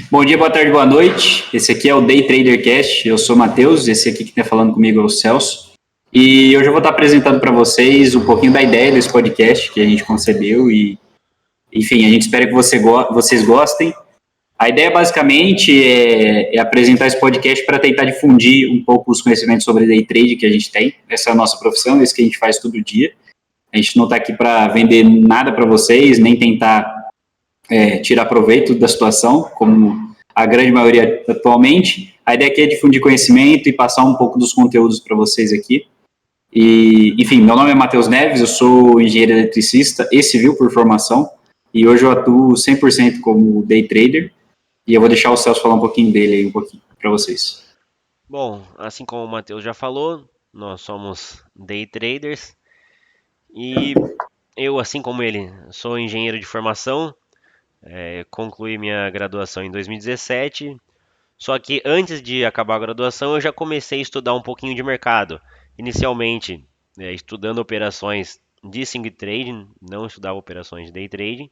Bom dia, boa tarde, boa noite. Esse aqui é o Day Trader Cast. Eu sou o Matheus, esse aqui que está falando comigo é o Celso. E hoje eu vou estar apresentando para vocês um pouquinho da ideia desse podcast que a gente concebeu e, enfim, a gente espera que vocês gostem. A ideia basicamente é apresentar esse podcast para tentar difundir um pouco os conhecimentos sobre day trade que a gente tem. Essa é a nossa profissão, é isso que a gente faz todo dia. A gente não está aqui para vender nada para vocês, nem tentar tirar proveito da situação, como a grande maioria atualmente. A ideia aqui é difundir conhecimento e passar um pouco dos conteúdos para vocês aqui. E, enfim, meu nome é Matheus Neves, eu sou engenheiro eletricista e civil por formação, e hoje eu atuo 100% como day trader, e eu vou deixar o Celso falar um pouquinho dele aí, um pouquinho para vocês. Bom, assim como o Matheus já falou, nós somos day traders e eu, assim como ele, sou engenheiro de formação, concluí minha graduação em 2017, só que antes de acabar a graduação eu já comecei a estudar um pouquinho de mercado. Inicialmente, estudando operações de swing trading, não estudava operações de day trading,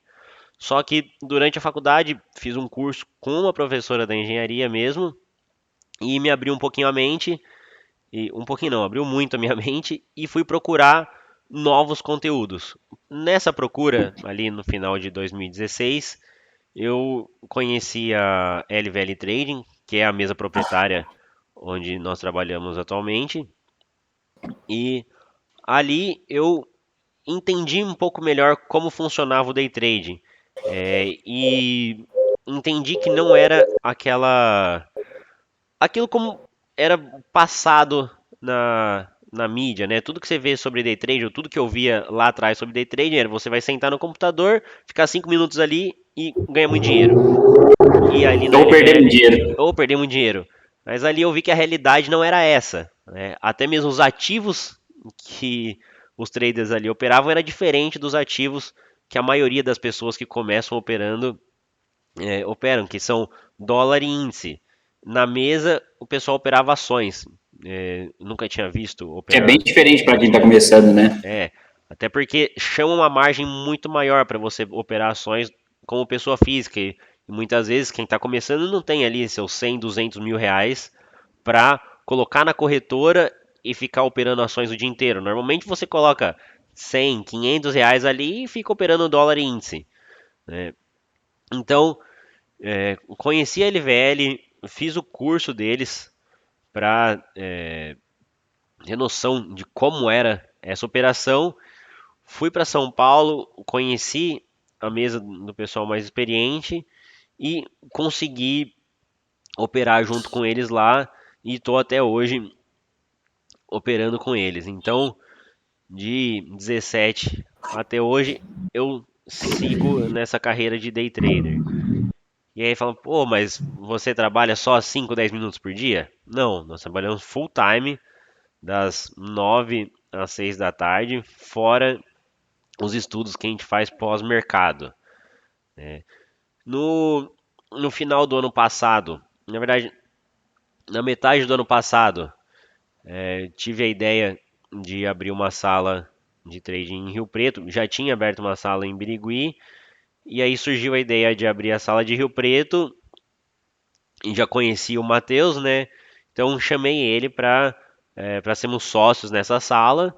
só que durante a faculdade fiz um curso com uma professora da engenharia mesmo e me abriu um pouquinho a mente. E um pouquinho não, abriu muito a minha mente e fui procurar novos conteúdos. Nessa procura, ali no final de 2016, eu conheci a LVL Trading, que é a mesa proprietária onde nós trabalhamos atualmente, e ali eu entendi um pouco melhor como funcionava o day trading. E entendi que não era aquilo como era passado na mídia, né? Tudo que você vê sobre day trade, ou tudo que eu via lá atrás sobre day trade, era você vai sentar no computador, ficar 5 minutos ali e ganhar muito dinheiro. E ali na Ou perdendo LVL, dinheiro. ou perder muito dinheiro. Mas ali eu vi que a realidade não era essa, né? Até mesmo os ativos que os traders ali operavam era diferente dos ativos que a maioria das pessoas que começam operando operam, que são dólar e índice. Na mesa, o pessoal operava ações. Nunca tinha visto Que é bem operar. diferente para quem está começando, né? É, até porque chama uma margem muito maior para você operar ações como pessoa física. E muitas vezes quem está começando não tem ali seus 100, 200 mil reais para colocar na corretora e ficar operando ações o dia inteiro. Normalmente você coloca 100, 500 reais ali e fica operando dólar e índice, né? Então, conheci a LVL, fiz o curso deles para ter noção de como era essa operação. Fui para São Paulo, conheci a mesa do pessoal mais experiente e consegui operar junto com eles lá e estou até hoje operando com eles. Então, de 17 até hoje, eu sigo nessa carreira de day trader. E aí falam, pô, mas você trabalha só 5, 10 minutos por dia? Não, nós trabalhamos full time, das 9 às 6 da tarde, fora os estudos que a gente faz pós-mercado. No, no final do ano passado, na verdade, na metade do ano passado, tive a ideia de abrir uma sala de trading em Rio Preto. Já tinha aberto uma sala em Birigui, e aí surgiu a ideia de abrir a sala de Rio Preto. E já conhecia o Matheus, né? Então chamei ele para sermos sócios nessa sala.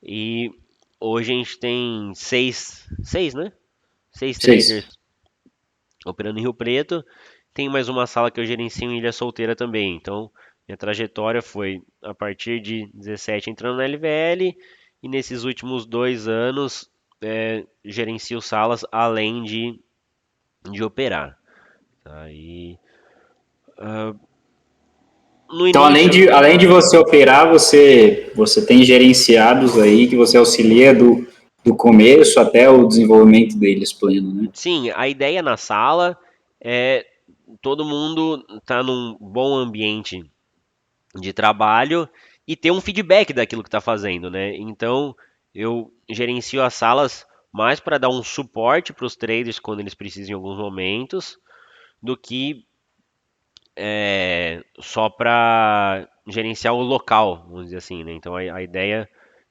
E hoje a gente tem seis, né? Seis Vocês. traders operando em Rio Preto. Tem mais uma sala que eu gerencio em Ilha Solteira também. Então minha trajetória foi a partir de 17 entrando na LVL e nesses últimos 2 anos gerencio salas além de operar. Tá? E no Então, início além de você operar, você tem gerenciados aí que você auxilia do começo até o desenvolvimento deles pleno, né? sim, a ideia na sala é todo mundo estar num bom ambiente de trabalho e ter um feedback daquilo que está fazendo, né? Então, eu gerencio as salas mais para dar um suporte para os traders quando eles precisam em alguns momentos, do que só para gerenciar o local, vamos dizer assim, né? Então, a ideia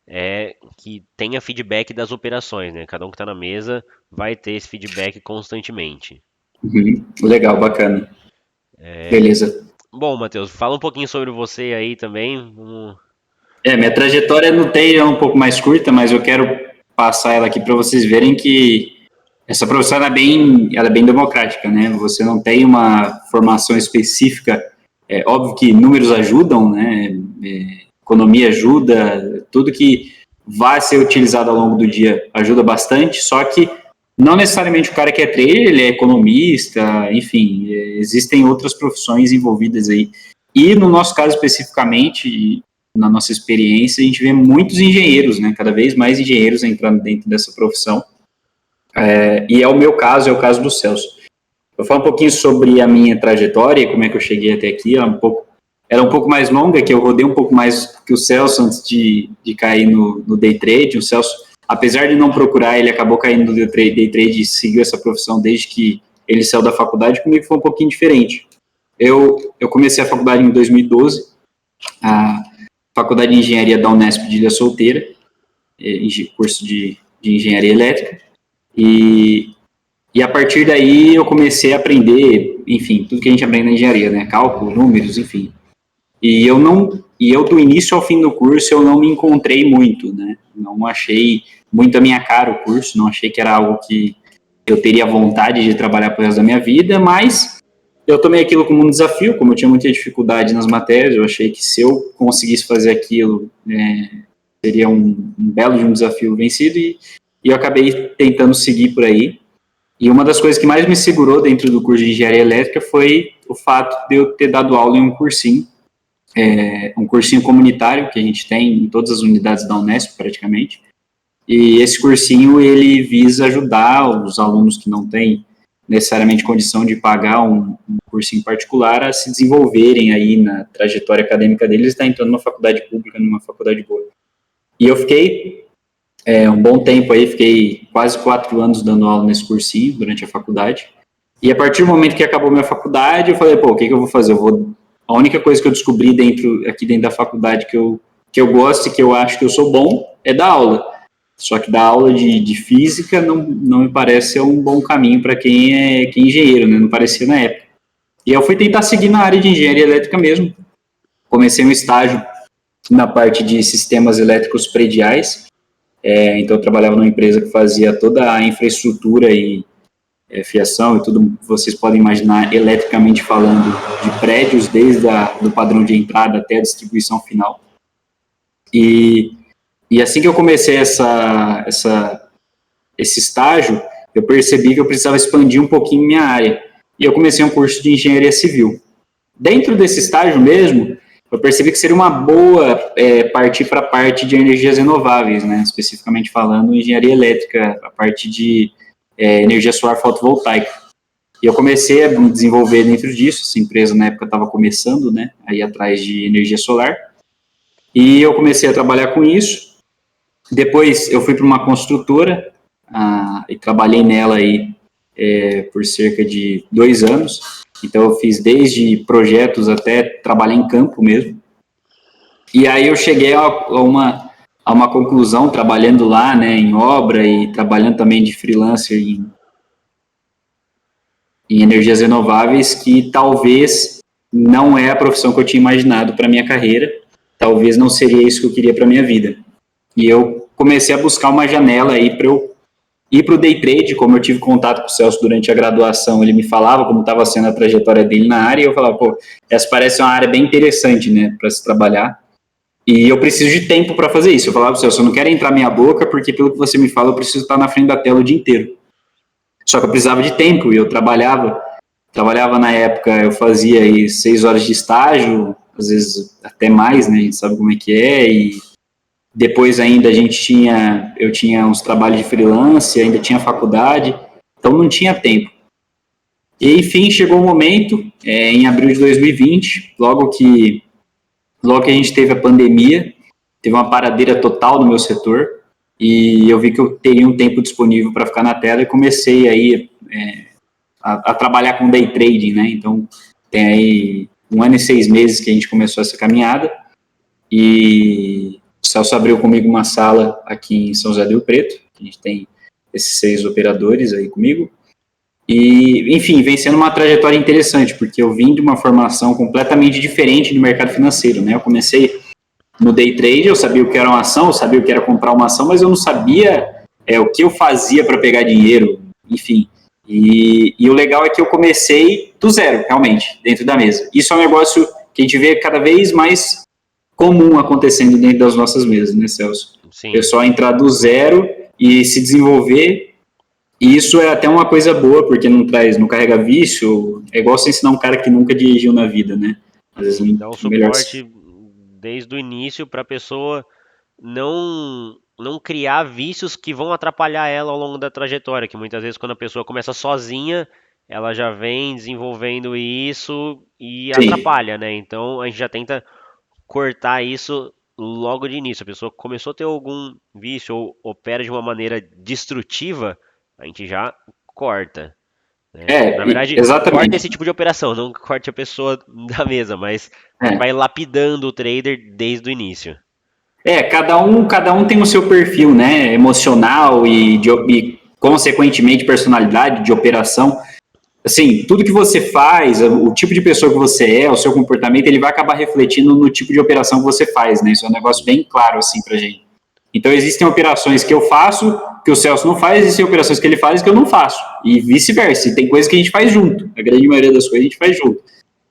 é que tenha feedback das operações, né? Cada um que está na mesa vai ter esse feedback constantemente. Uhum. Legal, bacana. Beleza. Bom, Matheus, fala um pouquinho sobre você aí também. Minha trajetória no TI é um pouco mais curta, mas eu quero passar ela aqui para vocês verem que essa profissão ela é bem democrática, né? Você não tem uma formação específica. É óbvio que números ajudam, né? Economia ajuda, tudo que vai ser utilizado ao longo do dia ajuda bastante, só que não necessariamente o cara que é trader, ele é economista, enfim, existem outras profissões envolvidas aí. E no nosso caso especificamente, na nossa experiência, a gente vê muitos engenheiros, né? Cada vez mais engenheiros entrando dentro dessa profissão. E é o meu caso, é o caso do Celso. Eu vou falar um pouquinho sobre a minha trajetória, como é que eu cheguei até aqui. Era um pouco mais longa, que eu rodei um pouco mais que o Celso antes de cair no day trade. O Celso, apesar de não procurar, ele acabou caindo no day trade e seguiu essa profissão desde que ele saiu da faculdade. Comigo foi um pouquinho diferente. Eu comecei a faculdade em 2012, a Faculdade de Engenharia da Unesp de Ilha Solteira, curso de Engenharia Elétrica. E a partir daí eu comecei a aprender, enfim, tudo que a gente aprende na engenharia, né? Cálculo, números, enfim. E eu do início ao fim do curso eu não me encontrei muito, né? Não achei muito a minha cara o curso, não achei que era algo que eu teria vontade de trabalhar pro resto da minha vida, mas eu tomei aquilo como um desafio, como eu tinha muita dificuldade nas matérias, eu achei que se eu conseguisse fazer aquilo, seria um belo de um desafio vencido, e eu acabei tentando seguir por aí. E uma das coisas que mais me segurou dentro do curso de engenharia elétrica foi o fato de eu ter dado aula em um cursinho comunitário que a gente tem em todas as unidades da Unesp, praticamente. E esse cursinho, ele visa ajudar os alunos que não têm necessariamente condição de pagar um cursinho particular a se desenvolverem aí na trajetória acadêmica deles, está entrando numa faculdade pública, numa faculdade boa. E eu fiquei um bom tempo aí, fiquei quase 4 anos dando aula nesse cursinho durante a faculdade. E a partir do momento que acabou minha faculdade, eu falei, o que eu vou fazer? A única coisa que eu descobri aqui dentro da faculdade que eu gosto e que eu acho que eu sou bom é dar aula. Só que dar aula de física não me parece ser um bom caminho para quem é engenheiro, né? Não parecia na época. E eu fui tentar seguir na área de engenharia elétrica mesmo. Comecei um estágio na parte de sistemas elétricos prediais. Então eu trabalhava numa empresa que fazia toda a infraestrutura e fiação e tudo que vocês podem imaginar eletricamente falando de prédios, desde do padrão de entrada até a distribuição final. E assim que eu comecei esse estágio, eu percebi que eu precisava expandir um pouquinho minha área. E eu comecei um curso de engenharia civil. Dentro desse estágio mesmo, eu percebi que seria uma boa partir para a parte de energias renováveis, né? Especificamente falando, engenharia elétrica, a parte de energia solar fotovoltaica. E eu comecei a me desenvolver dentro disso. Essa empresa, na época, estava começando, né? Aí atrás de energia solar. E eu comecei a trabalhar com isso. Depois eu fui para uma construtora e trabalhei nela aí por cerca de 2 anos. Então eu fiz desde projetos até trabalhar em campo mesmo. E aí eu cheguei a uma conclusão trabalhando lá, né, em obra e trabalhando também de freelancer em energias renováveis, que talvez não é a profissão que eu tinha imaginado para minha carreira. Talvez não seria isso que eu queria para minha vida. E eu comecei a buscar uma janela aí para eu ir para o day trade. Como eu tive contato com o Celso durante a graduação, ele me falava como estava sendo a trajetória dele na área, e eu falava, essa parece uma área bem interessante, né, para se trabalhar. E eu preciso de tempo para fazer isso. Eu falava, Celso, eu não quero entrar minha boca, porque pelo que você me fala, eu preciso estar na frente da tela o dia inteiro. Só que eu precisava de tempo, e eu trabalhava na época, eu fazia aí 6 horas de estágio, às vezes até mais, né, a gente sabe como é que é, e depois ainda eu tinha uns trabalhos de freelance, ainda tinha faculdade, então não tinha tempo. E enfim, chegou o momento, em abril de 2020, logo que a gente teve a pandemia, teve uma paradeira total no meu setor, e eu vi que eu teria um tempo disponível para ficar na tela, e comecei aí a trabalhar com day trading, né? Então tem aí 1 ano e 6 meses que a gente começou essa caminhada, e o Celso abriu comigo uma sala aqui em São José do Rio Preto, a gente tem esses 6 operadores aí comigo, E, enfim, vem sendo uma trajetória interessante, porque eu vim de uma formação completamente diferente do mercado financeiro, né? Eu comecei no day trade, eu sabia o que era uma ação, eu sabia o que era comprar uma ação, mas eu não sabia o que eu fazia para pegar dinheiro, enfim. E o legal é que eu comecei do zero, realmente, dentro da mesa. Isso é um negócio que a gente vê cada vez mais comum acontecendo dentro das nossas mesas, né, Celso? O Sim. pessoal entrar do zero e se desenvolver. E isso é até uma coisa boa, porque não carrega vício. É igual você ensinar um cara que nunca dirigiu na vida, né? Às vezes Sim, dá um é melhor. suporte desde o início para a pessoa não criar vícios que vão atrapalhar ela ao longo da trajetória, que muitas vezes quando a pessoa começa sozinha, ela já vem desenvolvendo isso e Sim. atrapalha, né? Então a gente já tenta cortar isso logo de início. A pessoa começou a ter algum vício ou opera de uma maneira destrutiva, a gente já corta, né? Na verdade, corta esse Exatamente. tipo de operação, não corte a pessoa da mesa, mas a gente É. vai lapidando o trader desde o início. Cada um tem o seu perfil, né? Emocional e consequentemente, personalidade de operação. Assim, tudo que você faz, o tipo de pessoa que você é, o seu comportamento, ele vai acabar refletindo no tipo de operação que você faz, né? Isso é um negócio bem claro, assim, pra gente. Então, existem operações que eu faço, que o Celso não faz, existem operações que ele faz que eu não faço. E vice-versa. E tem coisas que a gente faz junto. A grande maioria das coisas a gente faz junto.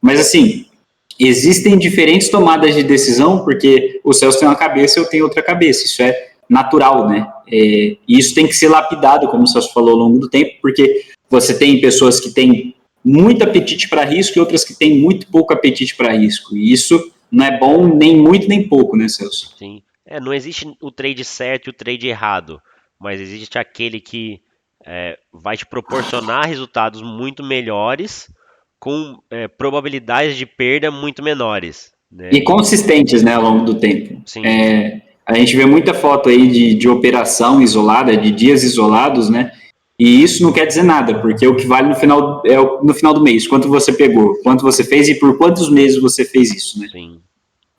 Mas, assim, existem diferentes tomadas de decisão, porque o Celso tem uma cabeça e eu tenho outra cabeça. Isso é natural, né? E isso tem que ser lapidado, como o Celso falou, ao longo do tempo, porque você tem pessoas que têm muito apetite para risco e outras que têm muito pouco apetite para risco. E isso não é bom nem muito nem pouco, né, Celso? Sim. Não existe o trade certo e o trade errado, mas existe aquele que vai te proporcionar resultados muito melhores com probabilidades de perda muito menores, né? E consistentes, né, ao longo do tempo. Sim, A gente vê muita foto aí de operação isolada, de dias isolados, né? E isso não quer dizer nada, porque o que vale no final é no final do mês, quanto você pegou, quanto você fez e por quantos meses você fez isso, né? sim,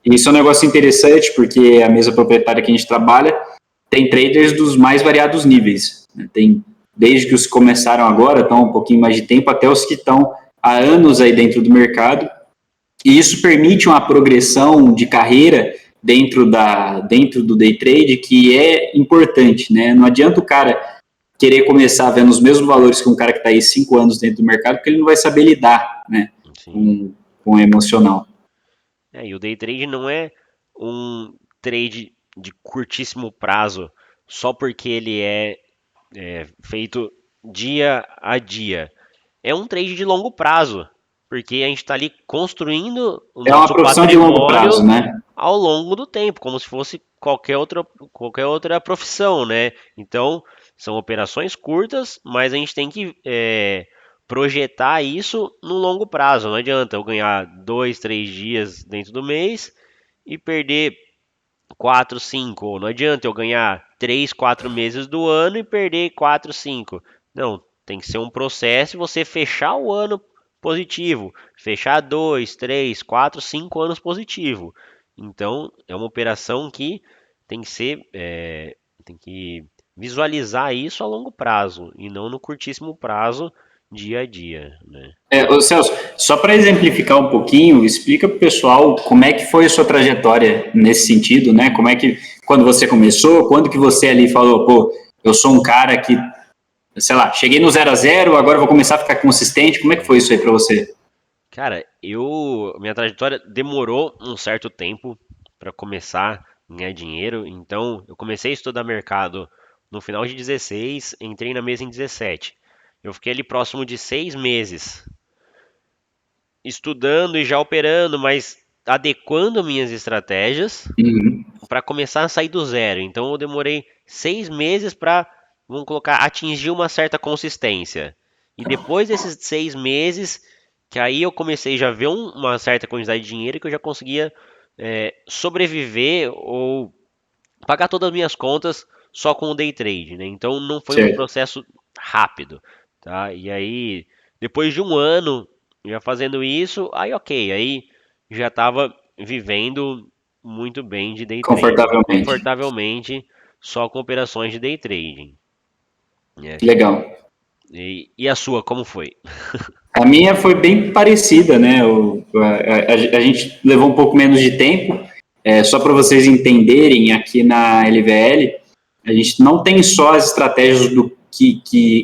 E isso é um negócio interessante, porque a mesa proprietária que a gente trabalha tem traders dos mais variados níveis, né? Tem desde que os que começaram agora, estão um pouquinho mais de tempo, até os que estão há anos aí dentro do mercado. E isso permite uma progressão de carreira dentro do day trade que é importante, né? Não adianta o cara querer começar vendo os mesmos valores que um cara que está aí 5 anos dentro do mercado, porque ele não vai saber lidar, né, sim. com o emocional. E o day trade não é um trade de curtíssimo prazo só porque ele é feito dia a dia. É um trade de longo prazo, porque a gente está ali construindo o É uma nosso profissão de longo patrimônio prazo, né? ao longo do tempo, como se fosse qualquer outra profissão, né? Então, são operações curtas, mas a gente tem que projetar isso no longo prazo. Não adianta eu ganhar 2, 3 dias dentro do mês e perder 4, 5. Ou não adianta eu ganhar 3, 4 meses do ano e perder 4, 5. Não, tem que ser um processo e você fechar o ano positivo, fechar 2, 3, 4, 5 anos positivo. Então, é uma operação que tem que ser, tem que visualizar isso a longo prazo e não no curtíssimo prazo, dia a dia, né? Ô Celso, só para exemplificar um pouquinho, explica para o pessoal como é que foi a sua trajetória nesse sentido, né? Como é que, quando você começou, quando que você ali falou, pô, eu sou um cara que, sei lá, cheguei no 0 a 0, agora vou começar a ficar consistente. Como é que foi isso aí para você? Cara, minha trajetória demorou um certo tempo para começar a ganhar dinheiro, então eu comecei a estudar mercado no final de 16, entrei na mesa em 17. Eu fiquei ali próximo de 6 meses estudando e já operando, mas adequando minhas estratégias Uhum. para começar a sair do zero. Então eu demorei 6 meses para, vamos colocar, atingir uma certa consistência. E depois desses 6 meses, que aí eu comecei já a ver uma certa quantidade de dinheiro que eu já conseguia sobreviver ou pagar todas as minhas contas só com o day trade, né? Então não foi um Certo. processo rápido, tá? E aí, depois de um ano já fazendo isso, aí ok, aí já estava vivendo muito bem de day trading, Confortavelmente. confortavelmente, só com operações de day trading, né? Legal. E a sua, como foi? A minha foi bem parecida, né? A gente levou um pouco menos de tempo. Só para vocês entenderem, aqui na LVL, a gente não tem só as estratégias do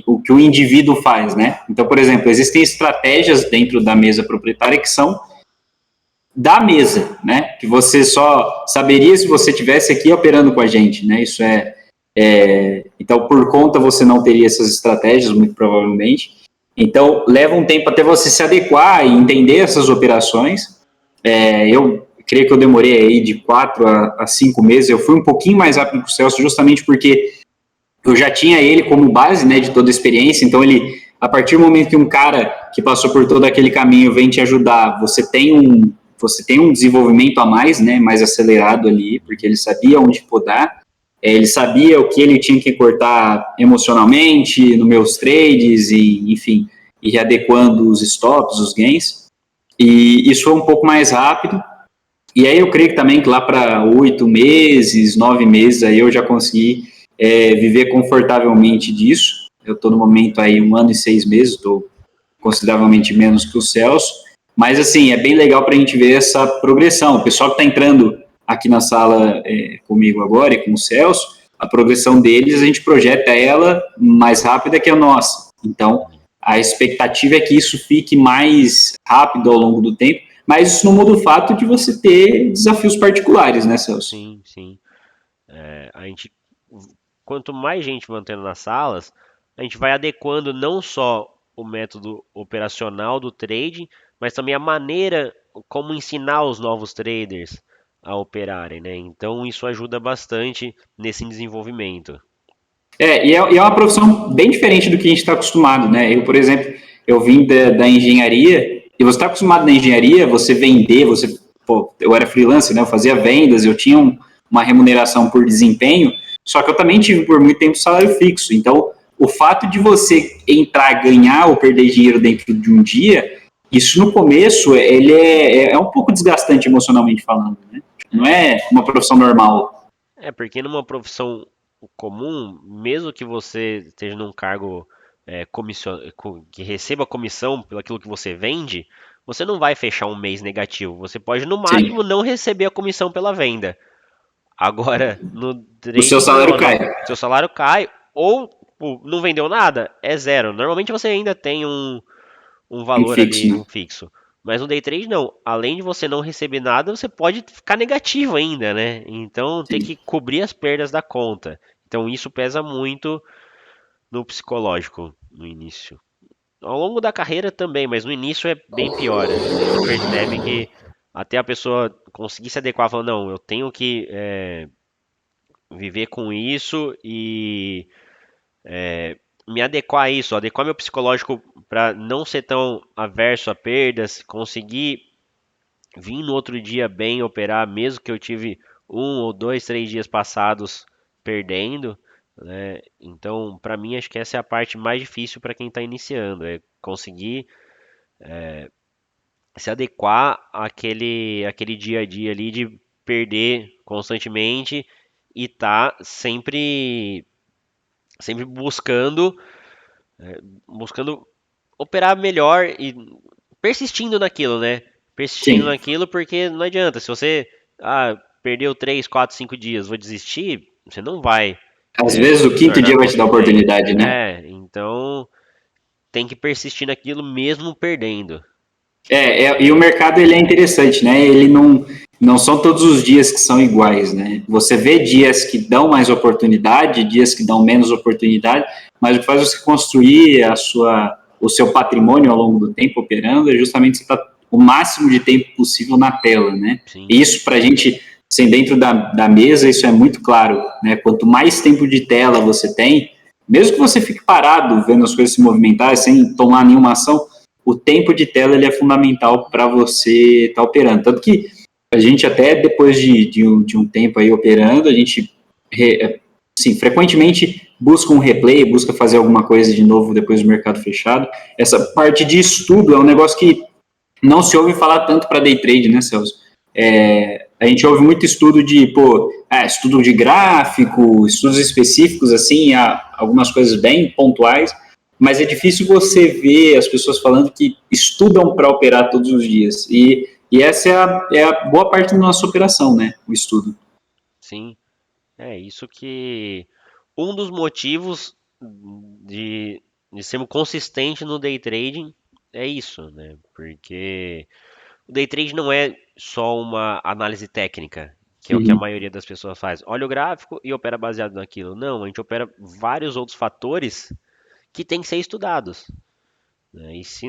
o que o indivíduo faz, né? Então, por exemplo, existem estratégias dentro da mesa proprietária que são da mesa, né? Que você só saberia se você tivesse aqui operando com a gente, né? Isso então, por conta, você não teria essas estratégias, muito provavelmente. Então, leva um tempo até você se adequar e entender essas operações. Eu creio que eu demorei aí de 4 a 5 meses. Eu fui um pouquinho mais rápido que o Celso, justamente porque eu já tinha ele como base, né, de toda a experiência. Então, a partir do momento que um cara que passou por todo aquele caminho vem te ajudar, você tem um desenvolvimento a mais, né, mais acelerado ali, porque ele sabia onde podar. Ele sabia o que ele tinha que cortar emocionalmente nos meus trades e, enfim, ir adequando os stops, os gains. E isso foi um pouco mais rápido. E aí eu creio que também que lá para 8 meses, 9 meses, aí eu já consegui viver confortavelmente disso. Eu estou no momento aí 1 ano e 6 meses, estou consideravelmente menos que o Celso. Mas, assim, é bem legal para a gente ver essa progressão. O pessoal que está entrando aqui na sala comigo agora e com o Celso, a progressão deles, a gente projeta ela mais rápida que a nossa. Então, a expectativa é que isso fique mais rápido ao longo do tempo, mas isso não muda o fato de você ter desafios particulares, né, Celso? Sim, sim. A gente, quanto mais gente mantendo nas salas, a gente vai adequando não só o método operacional do trading, mas também a maneira como ensinar os novos traders a operarem, né? Então isso ajuda bastante nesse desenvolvimento. E é uma profissão bem diferente do que a gente está acostumado, né? Eu, por exemplo, eu vim da engenharia, e você está acostumado na engenharia, você vender, eu era freelancer, né? Eu fazia vendas, eu tinha uma remuneração por desempenho, só que eu também tive por muito tempo salário fixo. Então, o fato de você entrar, ganhar ou perder dinheiro dentro de um dia, isso no começo, ele é um pouco desgastante emocionalmente falando, né? Não é uma profissão normal. Porque numa profissão comum, mesmo que você esteja num cargo que receba comissão pelo aquilo que você vende, você não vai fechar um mês negativo. Você pode, no Sim. máximo, não receber a comissão pela venda. Agora, no O seu trading, salário não, cai. seu salário cai ou não vendeu nada, é zero. Normalmente você ainda tem um Um valor fixo, ali, né? um fixo. Mas no day trade não. Além de você não receber nada, você pode ficar negativo ainda, né? Então tem Sim. que cobrir as perdas da conta. Então isso pesa muito no psicológico no início. Ao longo da carreira também, mas no início é bem pior. Você percebe que até a pessoa conseguir se adequar, falando, não, eu tenho que viver com isso e me adequar a isso, adequar meu psicológico para não ser tão averso a perdas, conseguir vir no outro dia bem operar, mesmo que eu tive 1 ou 2, 3 dias passados perdendo, né? Então, para mim, acho que essa é a parte mais difícil para quem está iniciando, é conseguir se adequar àquele dia a dia ali de perder constantemente e tá sempre buscando operar melhor e persistindo naquilo, né? Persistindo Sim. naquilo porque não adianta. Se você perdeu 3, 4, 5 dias, vou desistir, você não vai Às vezes o se quinto tornar dia vai te dar consistente. oportunidade, né? Então tem que persistir naquilo mesmo perdendo. E o mercado ele é interessante, né? Ele não são todos os dias que são iguais, né? Você vê dias que dão mais oportunidade, dias que dão menos oportunidade, mas o que faz você construir o seu patrimônio ao longo do tempo operando é justamente você estar o máximo de tempo possível na tela, né? Sim, E isso para a gente, assim, dentro da mesa, isso é muito claro, né? Quanto mais tempo de tela você tem, mesmo que você fique parado vendo as coisas se movimentar sem tomar nenhuma ação, o tempo de tela ele é fundamental para você estar operando. Tanto que a gente até depois de um tempo aí operando, a gente assim, frequentemente busca um replay, busca fazer alguma coisa de novo depois do mercado fechado. Essa parte de estudo é um negócio que não se ouve falar tanto para day trade, né, Celso? A gente ouve muito estudo estudo de gráfico, estudos específicos, assim, algumas coisas bem pontuais, mas é difícil você ver as pessoas falando que estudam para operar todos os dias. E essa é a boa parte da nossa operação, né? O estudo. Sim, é isso que um dos motivos de sermos consistente no day trading é isso, né? Porque o day trade não é só uma análise técnica, que é o que a Uhum. maioria das pessoas faz. Olha o gráfico e opera baseado naquilo. Não, a gente opera vários outros fatores que têm que ser estudados, né? E se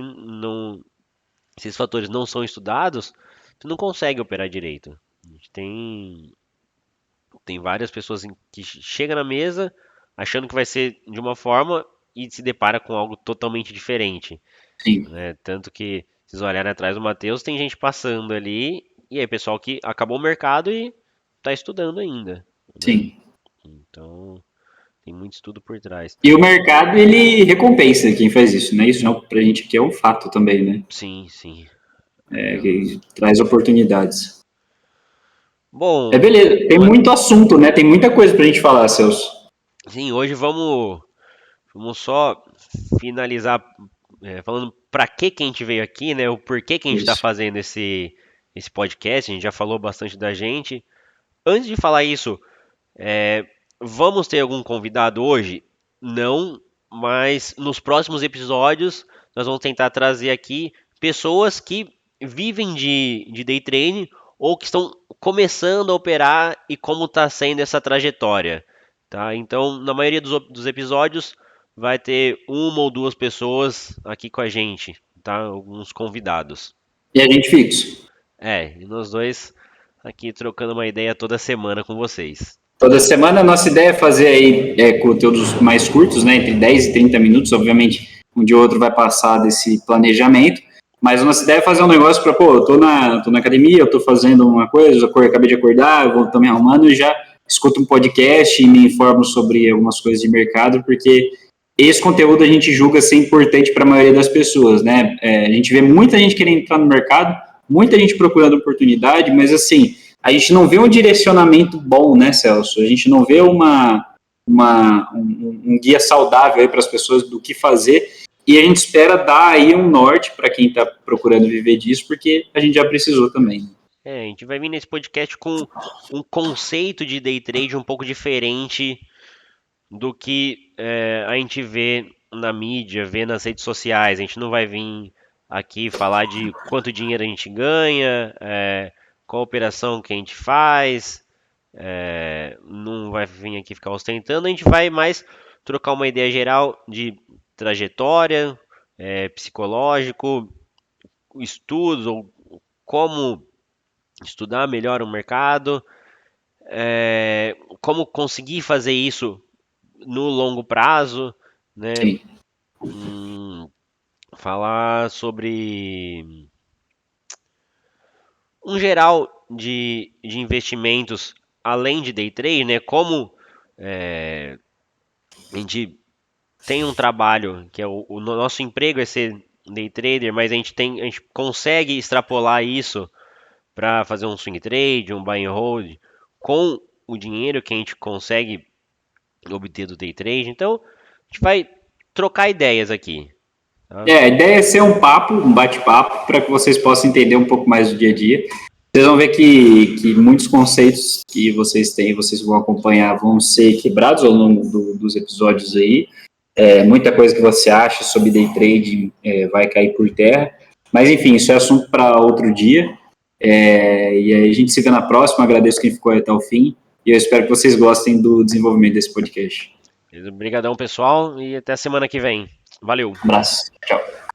esses fatores não são estudados, tu não consegue operar direito. A gente tem várias pessoas que chegam na mesa achando que vai ser de uma forma e se depara com algo totalmente diferente, Sim, né? Tanto que, se vocês olharem atrás do Matheus, tem gente passando ali, e aí pessoal que acabou o mercado e está estudando ainda, né? sim. Então, tem muito estudo por trás. E o mercado, ele recompensa quem faz isso, né? Isso não, pra gente aqui é um fato também, né? Sim, sim. Que traz oportunidades. É Bom, beleza, tem muito assunto, né? Tem muita coisa pra gente falar, Celso. sim, hoje vamos só finalizar falando para que a gente veio aqui, né? O porquê que a gente está Isso. fazendo esse podcast. A gente já falou bastante da gente. Antes de falar isso, é, vamos ter algum convidado hoje? Não, mas nos próximos episódios nós vamos tentar trazer aqui pessoas que vivem de day trading ou que estão começando a operar e como está sendo essa trajetória, tá? Então, na maioria dos episódios vai ter uma ou duas pessoas aqui com a gente, tá? Alguns convidados. E a gente fixo. E nós dois aqui trocando uma ideia toda semana com vocês. Toda semana a nossa ideia é fazer aí conteúdos mais curtos, né? Entre 10 e 30 minutos. Obviamente, um dia ou outro vai passar desse planejamento. Mas a nossa ideia é fazer um negócio para, pô, eu tô na academia, eu tô fazendo uma coisa, acabei de acordar, eu tô me arrumando e já escuto um podcast e me informo sobre algumas coisas de mercado, porque esse conteúdo a gente julga ser importante para a maioria das pessoas, né? A gente vê muita gente querendo entrar no mercado, muita gente procurando oportunidade, mas assim, a gente não vê um direcionamento bom, né, Celso? A gente não vê um guia saudável para as pessoas do que fazer, e a gente espera dar aí um norte para quem está procurando viver disso, porque a gente já precisou também. A gente vai vir nesse podcast com um conceito de day trade um pouco diferente do que a gente vê na mídia, vê nas redes sociais. A gente não vai vir aqui falar de quanto dinheiro a gente ganha, qual operação que a gente faz, não vai vir aqui ficar ostentando. A gente vai mais trocar uma ideia geral de trajetória, psicológico, estudos ou como estudar melhor o mercado, como conseguir fazer isso no longo prazo, né? Sim. Falar sobre um geral de investimentos além de day trade, né? Como a gente tem um trabalho que é o nosso emprego é ser day trader, mas a gente consegue extrapolar isso para fazer um swing trade, um buy and hold com o dinheiro que a gente consegue obter do day trade. Então, a gente vai trocar ideias aqui. Tá? A ideia é ser um papo, um bate-papo, para que vocês possam entender um pouco mais do dia a dia. Vocês vão ver que muitos conceitos que vocês têm, vocês vão acompanhar, vão ser quebrados ao longo dos episódios aí. Muita coisa que você acha sobre day trading vai cair por terra. Mas, enfim, isso é assunto para outro dia. E aí a gente se vê na próxima. Agradeço quem ficou aí até o fim. E eu espero que vocês gostem do desenvolvimento desse podcast. Obrigadão, pessoal, e até semana que vem. Valeu! Um abraço. Tchau.